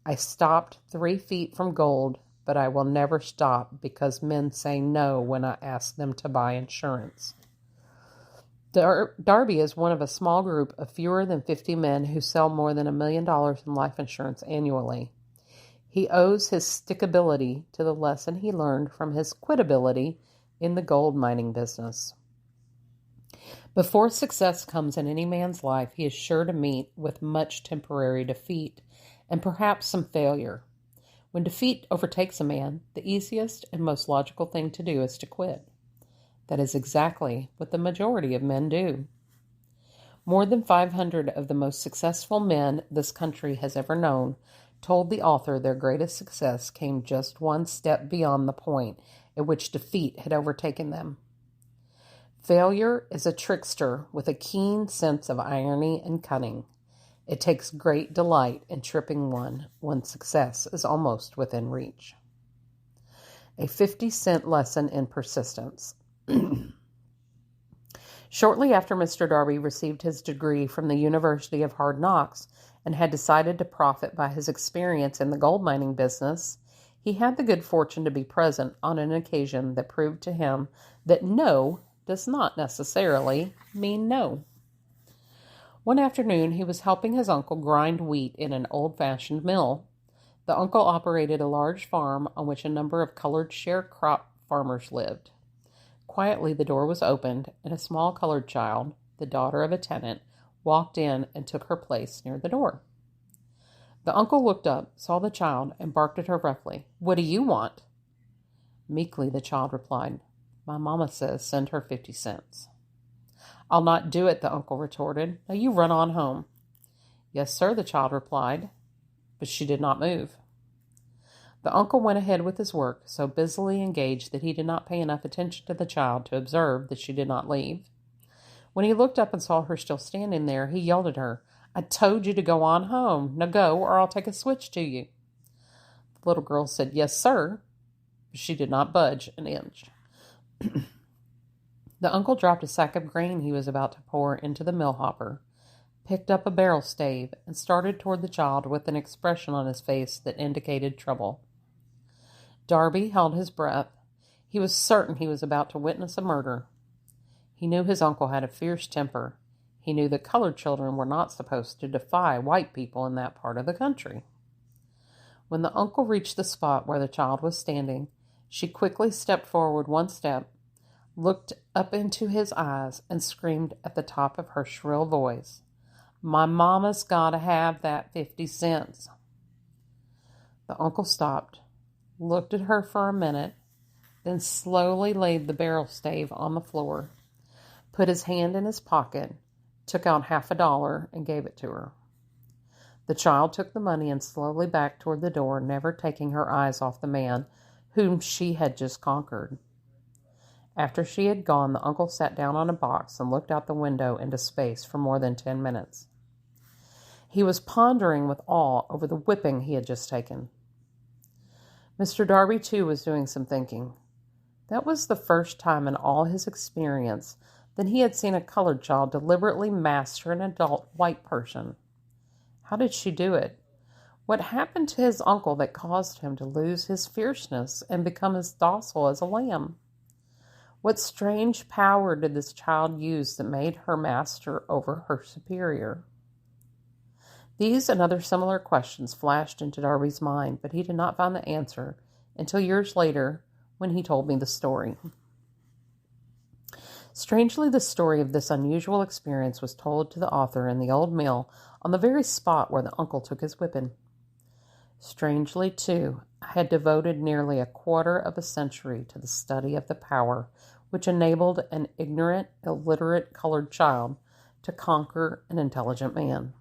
"I stopped 3 feet from gold, but I will never stop because men say no when I ask them to buy insurance." Darby is one of a small group of fewer than 50 men who sell more than $1 million in life insurance annually. He owes his stickability to the lesson he learned from his quitability in the gold mining business. Before success comes in any man's life, he is sure to meet with much temporary defeat and perhaps some failure. When defeat overtakes a man, the easiest and most logical thing to do is to quit. That is exactly what the majority of men do. More than 500 of the most successful men this country has ever known told the author their greatest success came just one step beyond the point at which defeat had overtaken them. Failure is a trickster with a keen sense of irony and cunning. It takes great delight in tripping one when success is almost within reach. A 50-cent lesson in persistence. Shortly after Mr. Darby received his degree from the University of Hard Knocks and had decided to profit by his experience in the gold mining business, he had the good fortune to be present on an occasion that proved to him that no does not necessarily mean no. One afternoon, he was helping his uncle grind wheat in an old-fashioned mill. The uncle operated a large farm on which a number of colored sharecrop farmers lived. Quietly, the door was opened, and a small colored child, the daughter of a tenant, walked in and took her place near the door. The uncle looked up, saw the child, and barked at her roughly. "What do you want?" Meekly, the child replied, "My mama says send her 50 cents. "I'll not do it," the uncle retorted. "Now you run on home." "Yes, sir," the child replied, but she did not move. The uncle went ahead with his work, so busily engaged that he did not pay enough attention to the child to observe that she did not leave. When he looked up and saw her still standing there, he yelled at her, "I told you to go on home. Now go, or I'll take a switch to you." The little girl said, "Yes, sir," but she did not budge an inch. The uncle dropped a sack of grain he was about to pour into the mill hopper, picked up a barrel stave, and started toward the child with an expression on his face that indicated trouble. Darby held his breath. He was certain he was about to witness a murder. He knew his uncle had a fierce temper. He knew that colored children were not supposed to defy white people in that part of the country. When the uncle reached the spot where the child was standing, she quickly stepped forward one step, looked up into his eyes, and screamed at the top of her shrill voice, "My mama's gotta have that 50 cents. The uncle stopped, looked at her for a minute, then slowly laid the barrel stave on the floor, put his hand in his pocket, took out $50 and gave it to her. The child took the money and slowly backed toward the door, never taking her eyes off the man whom she had just conquered. After she had gone, the uncle sat down on a box and looked out the window into space for more than 10 minutes. He was pondering with awe over the whipping he had just taken. Mr. Darby, too, was doing some thinking. That was the first time in all his experience that he had seen a colored child deliberately master an adult white person. How did she do it? What happened to his uncle that caused him to lose his fierceness and become as docile as a lamb? What strange power did this child use that made her master over her superior? These and other similar questions flashed into Darby's mind, but he did not find the answer until years later when he told me the story. Strangely, the story of this unusual experience was told to the author in the old mill on the very spot where the uncle took his whipping. Strangely, too, I had devoted nearly a quarter of a century to the study of the power which enabled an ignorant, illiterate colored child to conquer an intelligent man.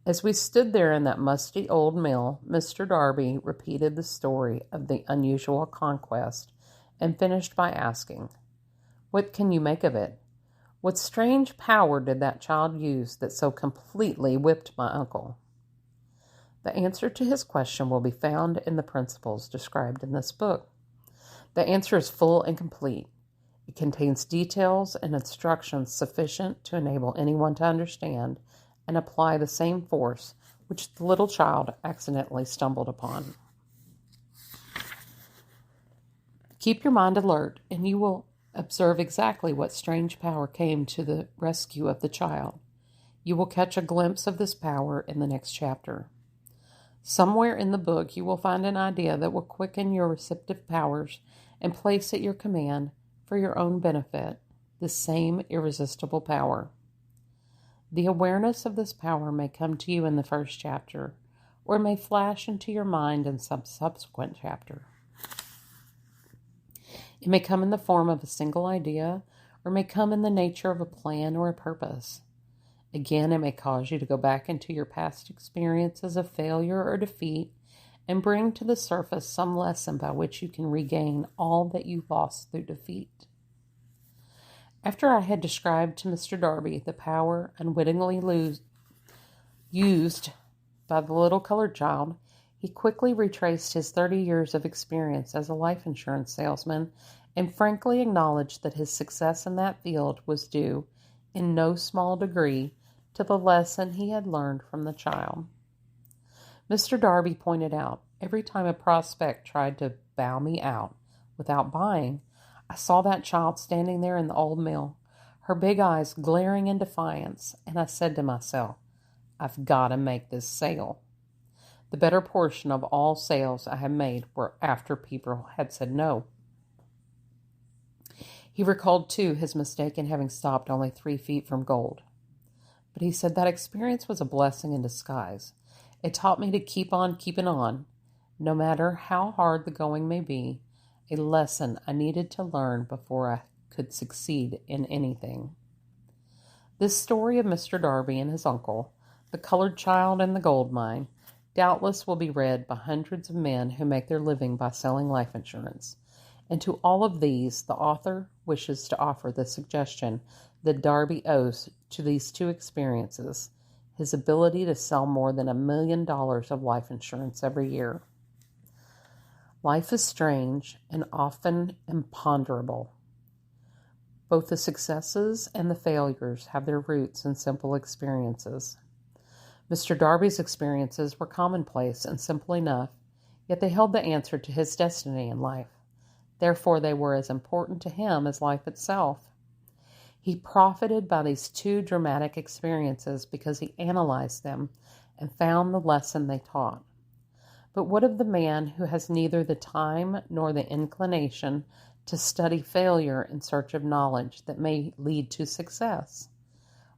As we stood there in that musty old mill, Mr. Darby repeated the story of the unusual conquest and finished by asking, "What can you make of it? What strange power did that child use that so completely whipped my uncle?" The answer to his question will be found in the principles described in this book. The answer is full and complete. It contains details and instructions sufficient to enable anyone to understand and apply the same force which the little child accidentally stumbled upon. Keep your mind alert, and you will observe exactly what strange power came to the rescue of the child. You will catch a glimpse of this power in the next chapter. Somewhere in the book you will find an idea that will quicken your receptive powers and place at your command, for your own benefit, the same irresistible power. The awareness of this power may come to you in the first chapter, or may flash into your mind in some subsequent chapter. It may come in the form of a single idea, or may come in the nature of a plan or a purpose. Again, it may cause you to go back into your past experiences of failure or defeat and bring to the surface some lesson by which you can regain all that you lost through defeat. After I had described to Mr. Darby the power unwittingly used by the little colored child, he quickly retraced his 30 years of experience as a life insurance salesman and frankly acknowledged that his success in that field was due, in no small degree, to the lesson he had learned from the child. Mr. Darby pointed out, every time a prospect tried to bow me out without buying, I saw that child standing there in the old mill, her big eyes glaring in defiance, and I said to myself, I've got to make this sale. The better portion of all sales I had made were after people had said no. He recalled, too, his mistake in having stopped only 3 feet from gold. But he said that experience was a blessing in disguise. It taught me to keep on keeping on, no matter how hard the going may be, a lesson I needed to learn before I could succeed in anything. This story of Mr. Darby and his uncle, the colored child and the gold mine, doubtless will be read by hundreds of men who make their living by selling life insurance. And to all of these, the author wishes to offer the suggestion that Darby owes to these 2 experiences, his ability to sell more than $1 million of life insurance every year. Life is strange and often imponderable. Both the successes and the failures have their roots in simple experiences. Mr. Darby's experiences were commonplace and simple enough, yet they held the answer to his destiny in life. Therefore, they were as important to him as life itself. He profited by these 2 dramatic experiences because he analyzed them and found the lesson they taught. But what of the man who has neither the time nor the inclination to study failure in search of knowledge that may lead to success?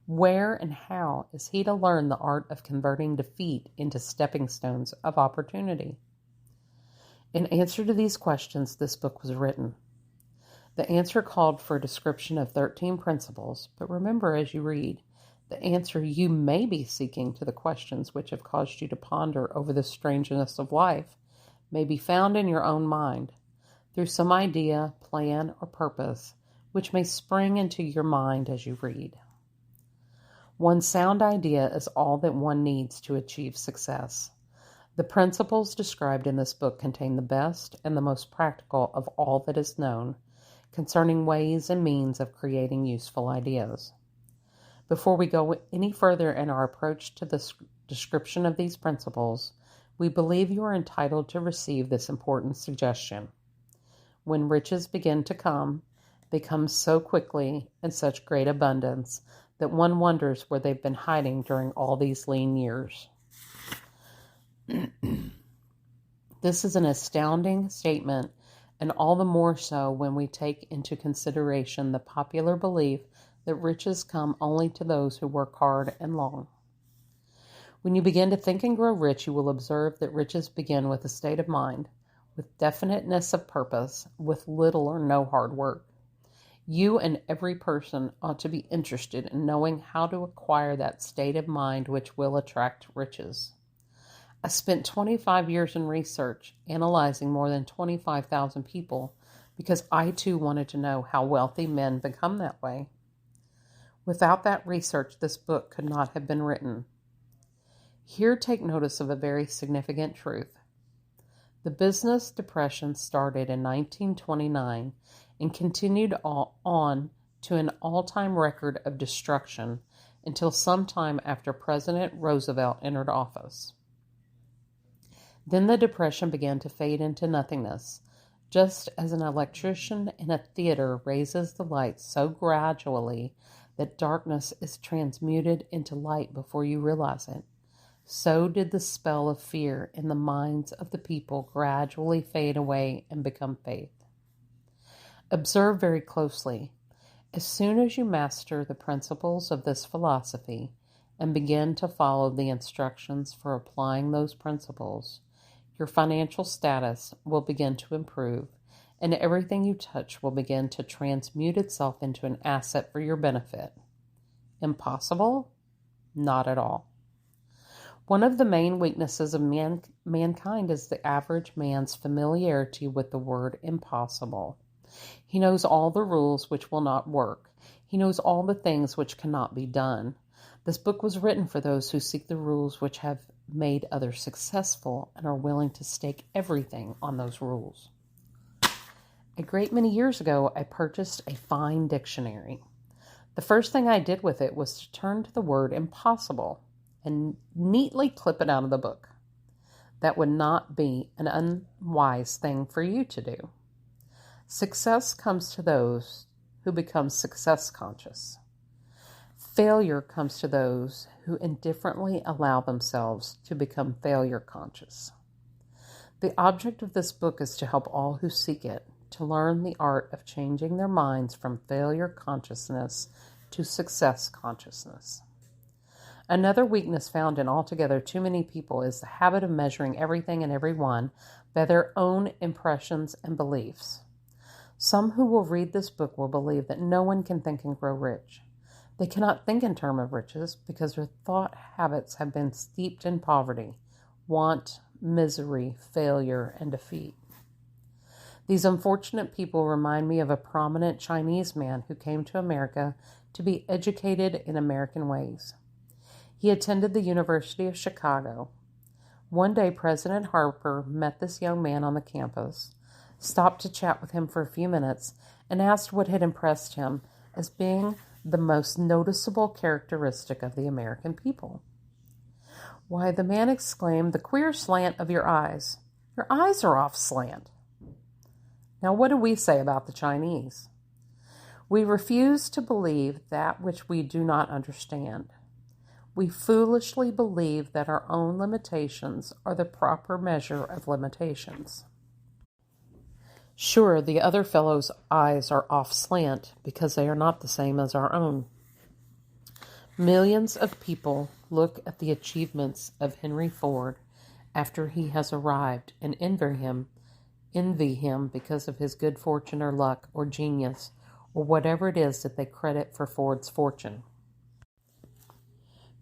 Where and how is he to learn the art of converting defeat into stepping stones of opportunity? In answer to these questions, this book was written. The answer called for a description of 13 principles, but remember as you read, the answer you may be seeking to the questions which have caused you to ponder over the strangeness of life may be found in your own mind, through some idea, plan, or purpose which may spring into your mind as you read. One sound idea is all that one needs to achieve success. The principles described in this book contain the best and the most practical of all that is known concerning ways and means of creating useful ideas. Before we go any further in our approach to the description of these principles, we believe you are entitled to receive this important suggestion. When riches begin to come, they come so quickly in such great abundance that one wonders where they've been hiding during all these lean years. This is an astounding statement, and all the more so when we take into consideration the popular belief that riches come only to those who work hard and long. When you begin to think and grow rich, you will observe that riches begin with a state of mind, with definiteness of purpose, with little or no hard work. You and every person ought to be interested in knowing how to acquire that state of mind which will attract riches. I spent 25 years in research, analyzing more than 25,000 people, because I too wanted to know how wealthy men become that way. Without that research, this book could not have been written. Here take notice of a very significant truth. The business depression started in 1929 and continued on to an all-time record of destruction until sometime after President Roosevelt entered office. Then the depression began to fade into nothingness, just as an electrician in a theater raises the lights so gradually that darkness is transmuted into light before you realize it. So did the spell of fear in the minds of the people gradually fade away and become faith. Observe very closely. As soon as you master the principles of this philosophy and begin to follow the instructions for applying those principles, your financial status will begin to improve, and everything you touch will begin to transmute itself into an asset for your benefit. Impossible? Not at all. One of the main weaknesses of mankind is the average man's familiarity with the word impossible. He knows all the rules which will not work. He knows all the things which cannot be done. This book was written for those who seek the rules which have made others successful and are willing to stake everything on those rules. A great many years ago, I purchased a fine dictionary. The first thing I did with it was to turn to the word impossible and neatly clip it out of the book. That would not be an unwise thing for you to do. Success comes to those who become success conscious. Failure comes to those who indifferently allow themselves to become failure conscious. The object of this book is to help all who seek it to learn the art of changing their minds from failure consciousness to success consciousness. Another weakness found in altogether too many people is the habit of measuring everything and everyone by their own impressions and beliefs. Some who will read this book will believe that no one can think and grow rich. They cannot think in terms of riches because their thought habits have been steeped in poverty, want, misery, failure, and defeat. These unfortunate people remind me of a prominent Chinese man who came to America to be educated in American ways. He attended the University of Chicago. One day, President Harper met this young man on the campus, stopped to chat with him for a few minutes, and asked what had impressed him as being the most noticeable characteristic of the American people. Why, the man exclaimed, "The queer slant of your eyes. Your eyes are off slant." Now, what do we say about the Chinese? We refuse to believe that which we do not understand. We foolishly believe that our own limitations are the proper measure of limitations. Sure, the other fellow's eyes are off slant because they are not the same as our own. Millions of people look at the achievements of Henry Ford after he has arrived and envy him because of his good fortune or luck or genius or whatever it is that they credit for Ford's fortune.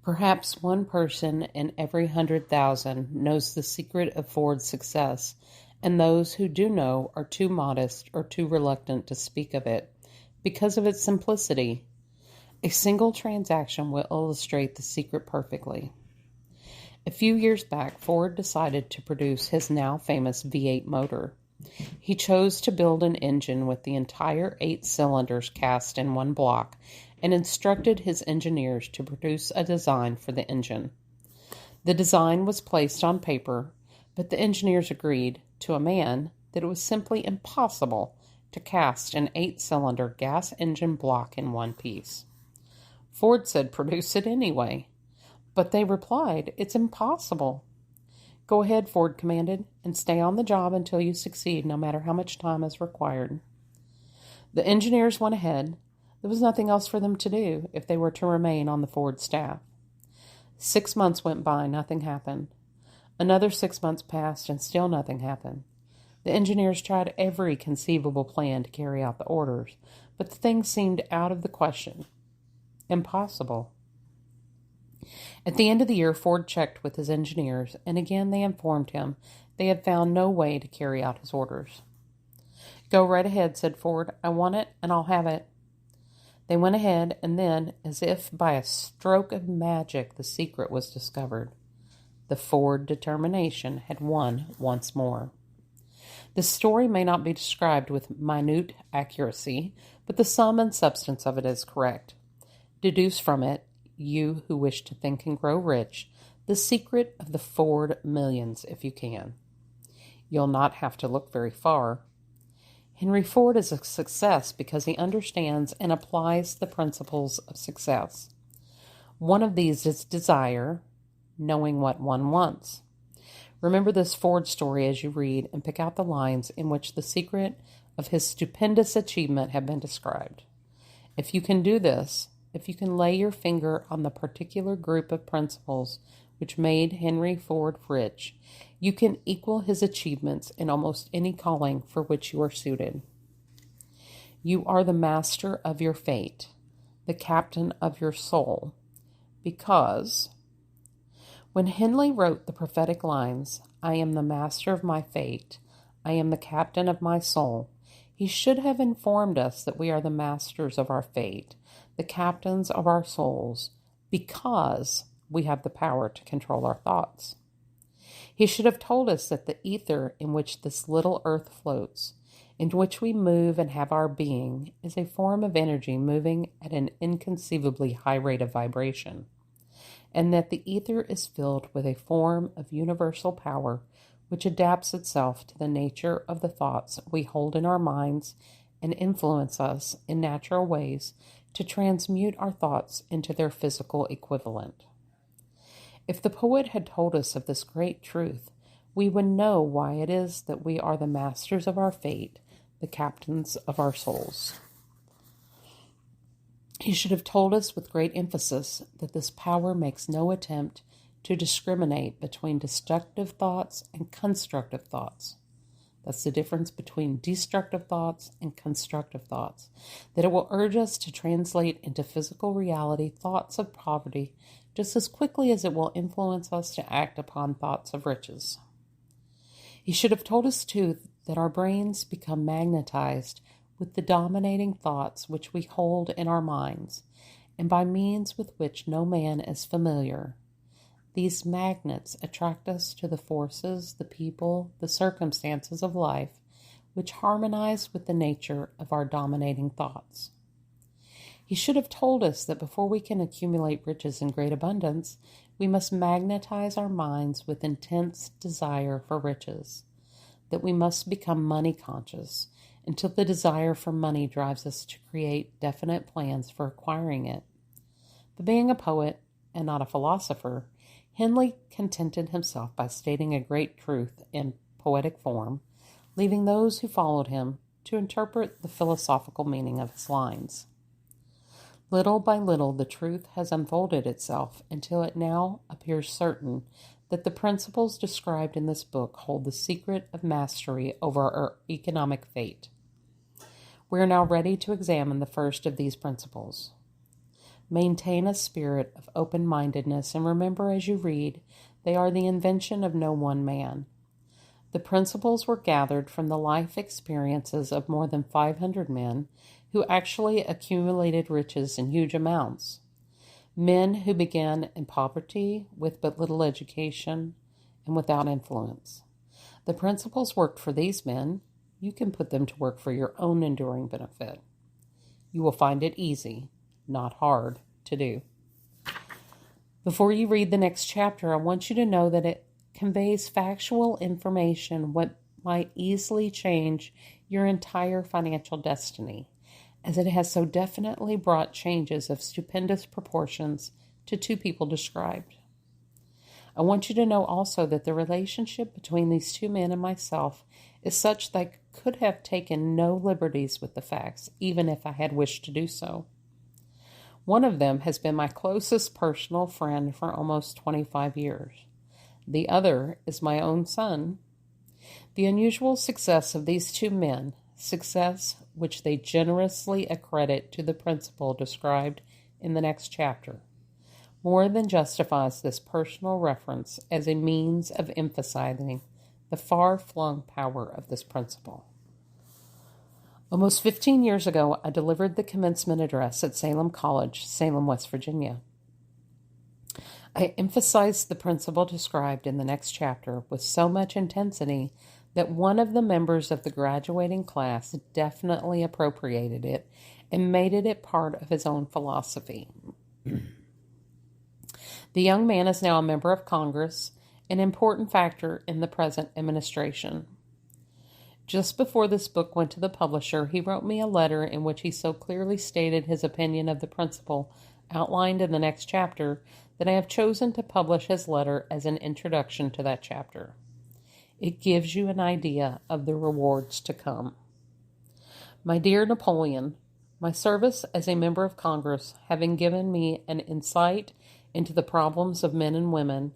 Perhaps one person in every 100,000 knows the secret of Ford's success, and those who do know are too modest or too reluctant to speak of it because of its simplicity. A single transaction will illustrate the secret perfectly. A few years back, Ford decided to produce his now famous V8 motor. He chose to build an engine with the entire 8 cylinders cast in one block and instructed his engineers to produce a design for the engine. The design was placed on paper, but the engineers agreed, to a man, that it was simply impossible to cast an 8-cylinder gas engine block in one piece. Ford said, "Produce it anyway." But they replied, "It's impossible." "Go ahead," Ford commanded, "and stay on the job until you succeed, no matter how much time is required." The engineers went ahead. There was nothing else for them to do if they were to remain on the Ford staff. 6 months went by, nothing happened. Another 6 months passed, and still nothing happened. The engineers tried every conceivable plan to carry out the orders, but the thing seemed out of the question. Impossible. At the end of the year, Ford checked with his engineers, and again they informed him they had found no way to carry out his orders. "Go right ahead," said Ford. "I want it, and I'll have it." They went ahead, and then, as if by a stroke of magic, the secret was discovered. The Ford determination had won once more. The story may not be described with minute accuracy, but the sum and substance of it is correct. Deduce from it, you who wish to think and grow rich, the secret of the Ford millions if you can. You'll not have to look very far. Henry Ford is a success because he understands and applies the principles of success. One of these is desire, knowing what one wants. Remember this Ford story as you read and pick out the lines in which the secret of his stupendous achievement have been described. If you can do this, if you can lay your finger on the particular group of principles which made Henry Ford rich, you can equal his achievements in almost any calling for which you are suited. You are the master of your fate, the captain of your soul, because when Henley wrote the prophetic lines, "I am the master of my fate, I am the captain of my soul," he should have informed us that we are the masters of our fate, the captains of our souls, because we have the power to control our thoughts. He should have told us that the ether in which this little earth floats, in which we move and have our being, is a form of energy moving at an inconceivably high rate of vibration, and that the ether is filled with a form of universal power which adapts itself to the nature of the thoughts we hold in our minds and influence us in natural ways to transmute our thoughts into their physical equivalent. If the poet had told us of this great truth, we would know why it is that we are the masters of our fate, the captains of our souls. He should have told us with great emphasis that this power makes no attempt to discriminate between destructive thoughts and constructive thoughts. That's the difference between destructive thoughts and constructive thoughts. That it will urge us to translate into physical reality thoughts of poverty just as quickly as it will influence us to act upon thoughts of riches. He should have told us, too, that our brains become magnetized with the dominating thoughts which we hold in our minds, and by means with which no man is familiar. These magnets attract us to the forces, the people, the circumstances of life, which harmonize with the nature of our dominating thoughts. He should have told us that before we can accumulate riches in great abundance, we must magnetize our minds with intense desire for riches, that we must become money conscious until the desire for money drives us to create definite plans for acquiring it. But being a poet, and not a philosopher, Henley contented himself by stating a great truth in poetic form, leaving those who followed him to interpret the philosophical meaning of his lines. Little by little, the truth has unfolded itself until it now appears certain that the principles described in this book hold the secret of mastery over our economic fate. We are now ready to examine the first of these principles. Maintain a spirit of open-mindedness, and remember as you read, they are the invention of no one man. The principles were gathered from the life experiences of more than 500 men who actually accumulated riches in huge amounts. Men who began in poverty with but little education and without influence. The principles worked for these men. You can put them to work for your own enduring benefit. You will find it easy, not hard, to do. Before you read the next chapter, I want you to know that it conveys factual information what might easily change your entire financial destiny, as it has so definitely brought changes of stupendous proportions to two people described. I want you to know also that the relationship between these two men and myself is such that I could have taken no liberties with the facts, even if I had wished to do so. One of them has been my closest personal friend for almost 25 years. The other is my own son. The unusual success of these two men, success which they generously accredit to the principle described in the next chapter, more than justifies this personal reference as a means of emphasizing the far-flung power of this principle. Almost 15 years ago, I delivered the commencement address at Salem College, Salem, West Virginia. I emphasized the principle described in the next chapter with so much intensity that one of the members of the graduating class definitely appropriated it and made it a part of his own philosophy. The young man is now a member of Congress, an important factor in the present administration. Just before this book went to the publisher, he wrote me a letter in which he so clearly stated his opinion of the principle outlined in the next chapter that I have chosen to publish his letter as an introduction to that chapter. It gives you an idea of the rewards to come. My dear Napoleon, my service as a member of Congress having given me an insight into the problems of men and women,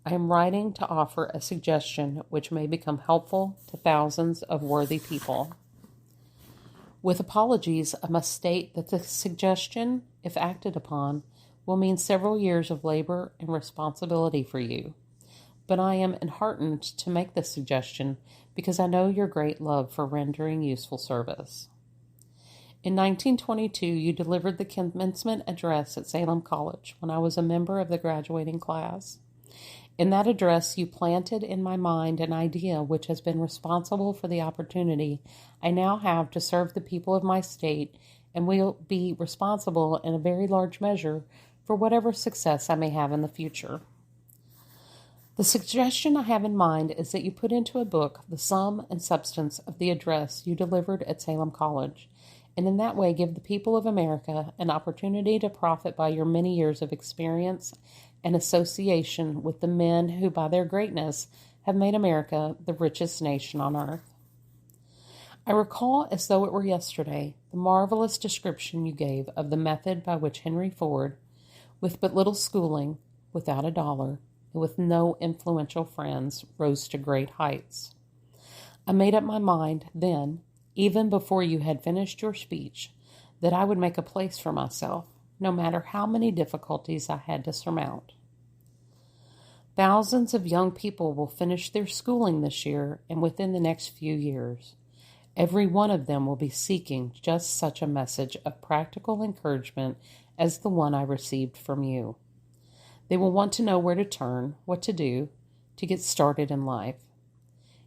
I am writing to offer a suggestion which may become helpful to thousands of worthy people. With apologies, I must state that the suggestion, if acted upon, will mean several years of labor and responsibility for you. But I am enheartened to make this suggestion because I know your great love for rendering useful service. In 1922, you delivered the commencement address at Salem College when I was a member of the graduating class. In that address, you planted in my mind an idea which has been responsible for the opportunity I now have to serve the people of my state and will be responsible in a very large measure for whatever success I may have in the future. The suggestion I have in mind is that you put into a book the sum and substance of the address you delivered at Salem College, and in that way give the people of America an opportunity to profit by your many years of experience and association with the men who, by their greatness, have made America the richest nation on earth. I recall, as though it were yesterday, the marvelous description you gave of the method by which Henry Ford, with but little schooling, without a dollar, and with no influential friends, rose to great heights. I made up my mind then, even before you had finished your speech, that I would make a place for myself, no matter how many difficulties I had to surmount. Thousands of young people will finish their schooling this year and within the next few years. Every one of them will be seeking just such a message of practical encouragement as the one I received from you. They will want to know where to turn, what to do, to get started in life.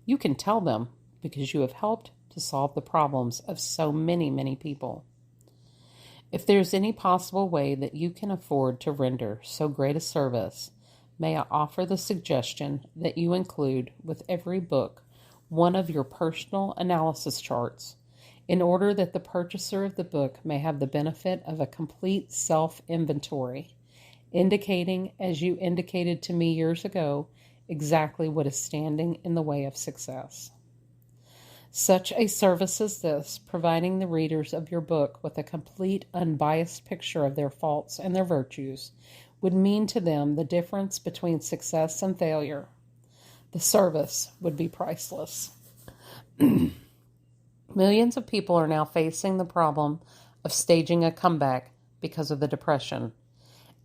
You can tell them because you have helped to solve the problems of so many, many people. If there is any possible way that you can afford to render so great a service, may I offer the suggestion that you include with every book one of your personal analysis charts, in order that the purchaser of the book may have the benefit of a complete self-inventory, indicating, as you indicated to me years ago, exactly what is standing in the way of success. Such a service as this, providing the readers of your book with a complete, unbiased picture of their faults and their virtues, would mean to them the difference between success and failure. The service would be priceless. Millions of people are now facing the problem of staging a comeback because of the Depression.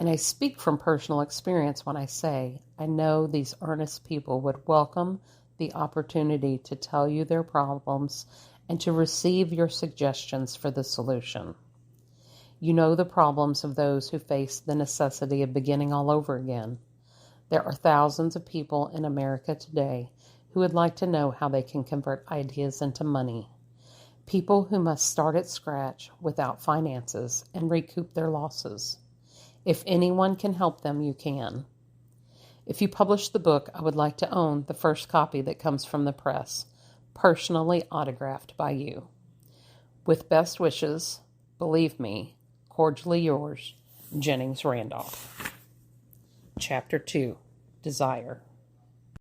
And I speak from personal experience when I say I know these earnest people would welcome the opportunity to tell you their problems and to receive your suggestions for the solution. You know the problems of those who face the necessity of beginning all over again. There are thousands of people in America today who would like to know how they can convert ideas into money. People who must start at scratch without finances and recoup their losses. If anyone can help them, you can. If you publish the book, I would like to own the first copy that comes from the press, personally autographed by you. With best wishes, believe me, cordially yours, Jennings Randolph. Chapter 2, Desire.